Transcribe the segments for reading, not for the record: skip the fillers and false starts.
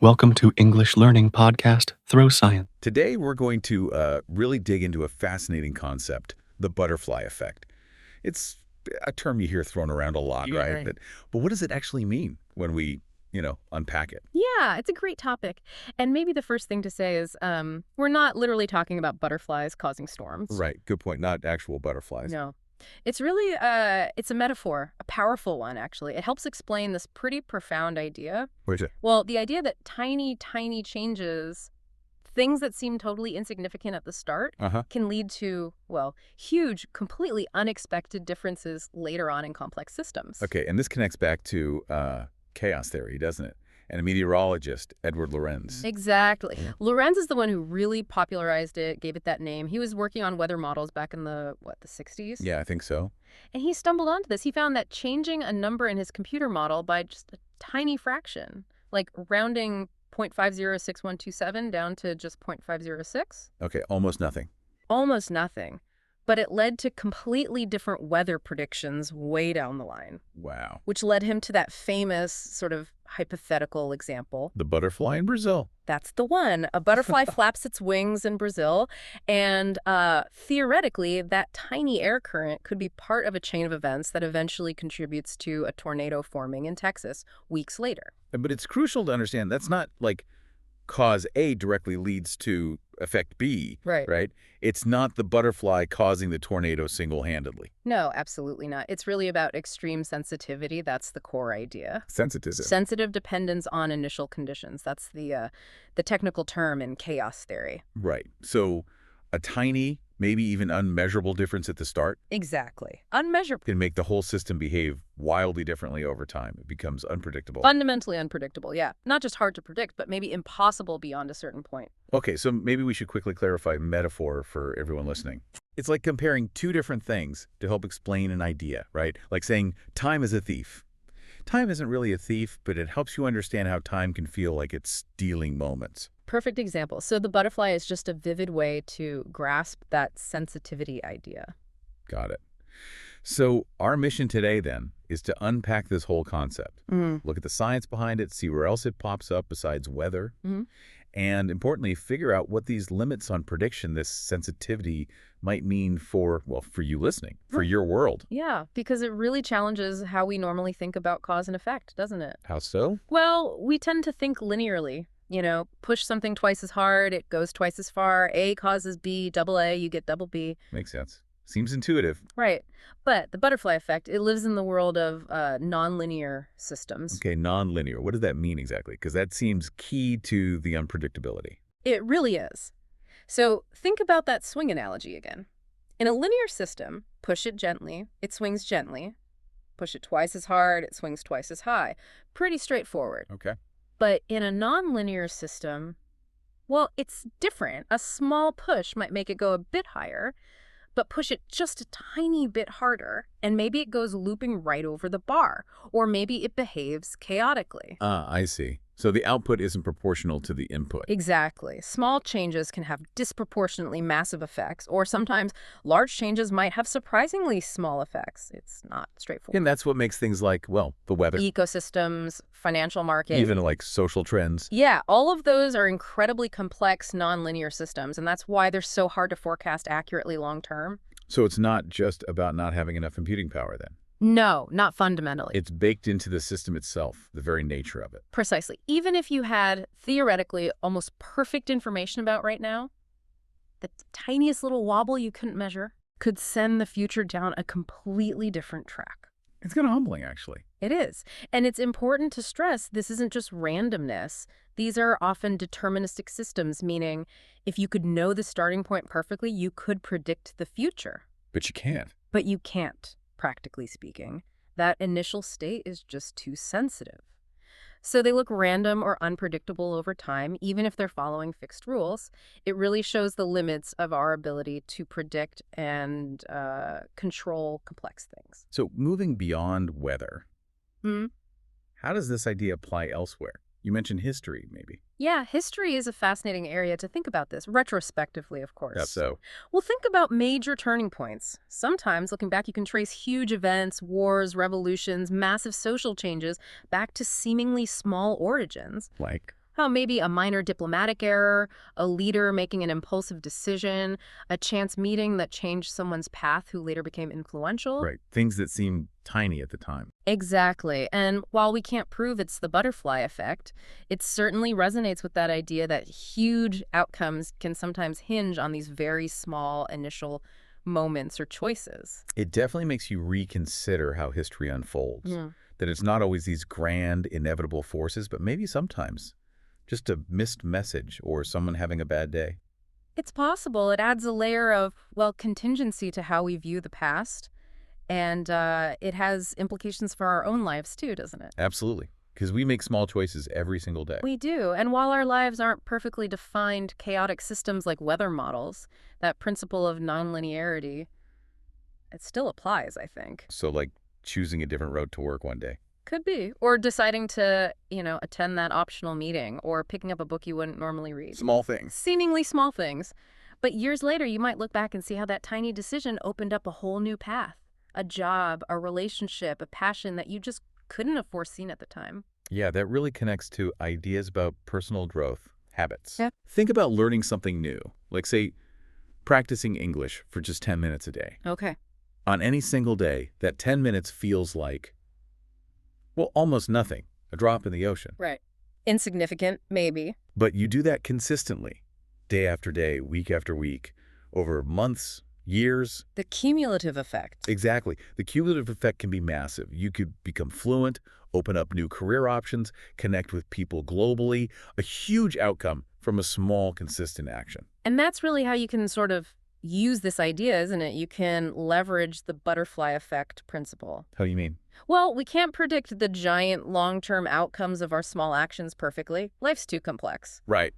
Welcome to English Learning Podcast, Throw Science. Today, we're going to really dig into a fascinating concept, the butterfly effect. It's a term you hear thrown around a lot, right? But what does it actually mean when we, unpack it? Yeah, it's a great topic. And maybe the first thing to say is we're not literally talking about butterflies causing storms. Right. Good point. Not actual butterflies. No. It's really, it's a metaphor, a powerful one, actually. It helps explain this pretty profound idea. What is it? Well, the idea that tiny, tiny changes, things that seem totally insignificant at the start, can lead to, well, huge, completely unexpected differences later on in complex systems. Okay, and this connects back to chaos theory, doesn't it? And a meteorologist, Edward Lorenz. Exactly. Lorenz is the one who really popularized it, gave it that name. He was working on weather models back in the 60s? Yeah, I think so. And he stumbled onto this. He found that changing a number in his computer model by just a tiny fraction, like rounding 0.506127 down to just 0.506. Okay, almost nothing. Almost nothing. But it led to completely different weather predictions way down the line. Wow. Which led him to that famous sort of hypothetical example. The butterfly in Brazil. That's the one. A butterfly flaps its wings in Brazil, and theoretically, that tiny air current could be part of a chain of events that eventually contributes to a tornado forming in Texas weeks later. But it's crucial to understand that's not like cause A directly leads to effect B, right? It's not the butterfly causing the tornado single-handedly. No, absolutely not. It's really about extreme sensitivity. That's the core idea. Sensitive. Sensitive dependence on initial conditions. That's the technical term in chaos theory. Right. So a tiny, maybe even unmeasurable difference at the start Exactly. Unmeasurable. can make the whole system behave wildly differently over time. It becomes unpredictable. Fundamentally unpredictable, yeah. Not just hard to predict, but maybe impossible beyond a certain point. Okay, so maybe we should quickly clarify metaphor for everyone listening. It's like comparing two different things to help explain an idea, right? Like saying time is a thief. Time isn't really a thief, but it helps you understand how time can feel like it's stealing moments. Perfect example. So the butterfly is just a vivid way to grasp that sensitivity idea. Got it. So our mission today, then, is to unpack this whole concept. Look at the science behind it, see where else it pops up besides weather, and importantly, figure out what these limits on prediction, this sensitivity, might mean for you listening, for your world. Yeah, because it really challenges how we normally think about cause and effect, doesn't it? How so? Well, we tend to think linearly. Push something twice as hard, it goes twice as far. A causes B, double A, you get double B. Makes sense. Seems intuitive. Right. But the butterfly effect, it lives in the world of nonlinear systems. Okay, nonlinear. What does that mean exactly? Because that seems key to the unpredictability. It really is. So think about that swing analogy again. In a linear system, push it gently, it swings gently. Push it twice as hard, it swings twice as high. Pretty straightforward. Okay. But in a nonlinear system, well, it's different. A small push might make it go a bit higher, but push it just a tiny bit harder, and maybe it goes looping right over the bar, or maybe it behaves chaotically. I see. So the output isn't proportional to the input. Exactly. Small changes can have disproportionately massive effects, or sometimes large changes might have surprisingly small effects. It's not straightforward. And that's what makes things like, the weather. Ecosystems, financial markets. Even like social trends. Yeah, all of those are incredibly complex nonlinear systems, and that's why they're so hard to forecast accurately long term. So it's not just about not having enough computing power then. No, not fundamentally. It's baked into the system itself, the very nature of it. Precisely. Even if you had, theoretically, almost perfect information about right now, the tiniest little wobble you couldn't measure could send the future down a completely different track. It's kind of humbling, actually. It is. And it's important to stress this isn't just randomness. These are often deterministic systems, meaning if you could know the starting point perfectly, you could predict the future. But you can't. But you can't. Practically speaking, that initial state is just too sensitive. So they look random or unpredictable over time, even if they're following fixed rules. It really shows the limits of our ability to predict and control complex things. So moving beyond weather, how does this idea apply elsewhere? You mentioned history, maybe. Yeah, history is a fascinating area to think about this, retrospectively, of course. Yeah, so? Well, think about major turning points. Sometimes, looking back, you can trace huge events, wars, revolutions, massive social changes back to seemingly small origins. Like? Oh, maybe a minor diplomatic error, a leader making an impulsive decision, a chance meeting that changed someone's path who later became influential. Right. Things that seem tiny at the time. Exactly. And while we can't prove it's the butterfly effect, it certainly resonates with that idea that huge outcomes can sometimes hinge on these very small initial moments or choices. It definitely makes you reconsider how history unfolds. That it's not always these grand, inevitable forces, but maybe sometimes just a missed message or someone having a bad day. It's possible. It adds a layer of, well, contingency to how we view the past. And it has implications for our own lives too, doesn't it? Absolutely. Because we make small choices every single day. We do. And while our lives aren't perfectly defined chaotic systems like weather models, that principle of nonlinearity, it still applies, I think. So like choosing a different route to work one day. Could be. Or deciding to, attend that optional meeting or picking up a book you wouldn't normally read. Small things. Seemingly small things. But years later, you might look back and see how that tiny decision opened up a whole new path. A job, a relationship, a passion that you just couldn't have foreseen at the time. Yeah, that really connects to ideas about personal growth, habits. Yeah. Think about learning something new, like say, practicing English for just 10 minutes a day. Okay. On any single day, that 10 minutes feels like, well, almost nothing, a drop in the ocean. Right. Insignificant, maybe. But you do that consistently, day after day, week after week, over months, years. The cumulative effect. Exactly. The cumulative effect can be massive. You could become fluent, open up new career options, connect with people globally, a huge outcome from a small, consistent action. And that's really how you can sort of use this idea, isn't it? You can leverage the butterfly effect principle. How do you mean? Well, we can't predict the giant long-term outcomes of our small actions perfectly. Life's too complex. Right.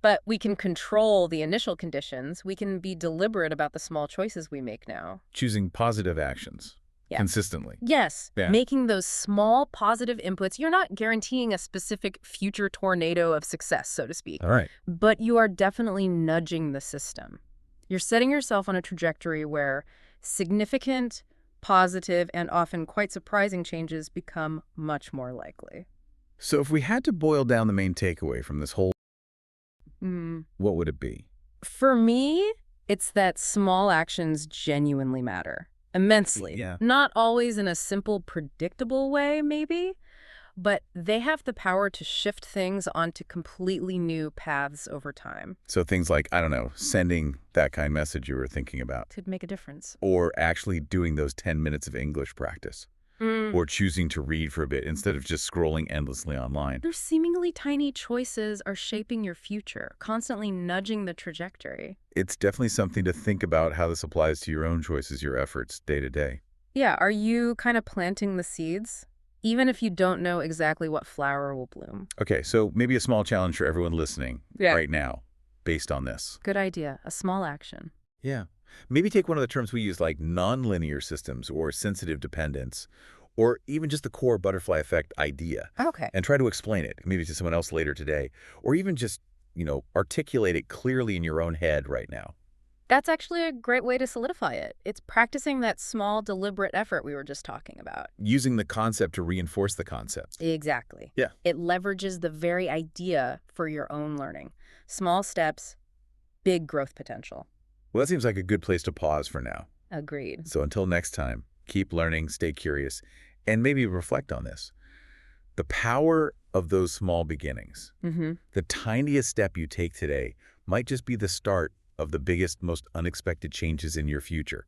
But we can control the initial conditions. We can be deliberate about the small choices we make now. Choosing positive actions consistently. Yes. Yeah. Making those small positive inputs. You're not guaranteeing a specific future tornado of success, so to speak. All right. But you are definitely nudging the system. You're setting yourself on a trajectory where significant, positive, and often quite surprising changes become much more likely. So if we had to boil down the main takeaway from this whole, what would it be? For me, it's that small actions genuinely matter. Immensely. Yeah. Not always in a simple, predictable way, maybe, but they have the power to shift things onto completely new paths over time. So things like, I don't know, sending that kind of message you were thinking about. Could make a difference. Or actually doing those 10 minutes of English practice. Or choosing to read for a bit instead of just scrolling endlessly online. Those seemingly tiny choices are shaping your future, constantly nudging the trajectory. It's definitely something to think about how this applies to your own choices, your efforts day to day. Yeah, are you kind of planting the seeds? Even if you don't know exactly what flower will bloom. Okay, so maybe a small challenge for everyone listening right now based on this. Good idea. A small action. Yeah. Maybe take one of the terms we use like nonlinear systems or sensitive dependence, or even just the core butterfly effect idea. Okay. And try to explain it, maybe to someone else later today, or even just, articulate it clearly in your own head right now. That's actually a great way to solidify it. It's practicing that small, deliberate effort we were just talking about. Using the concept to reinforce the concept. Exactly. Yeah. It leverages the very idea for your own learning. Small steps, big growth potential. Well, that seems like a good place to pause for now. Agreed. So until next time, keep learning, stay curious, and maybe reflect on this. The power of those small beginnings. The tiniest step you take today might just be the start of the biggest, most unexpected changes in your future.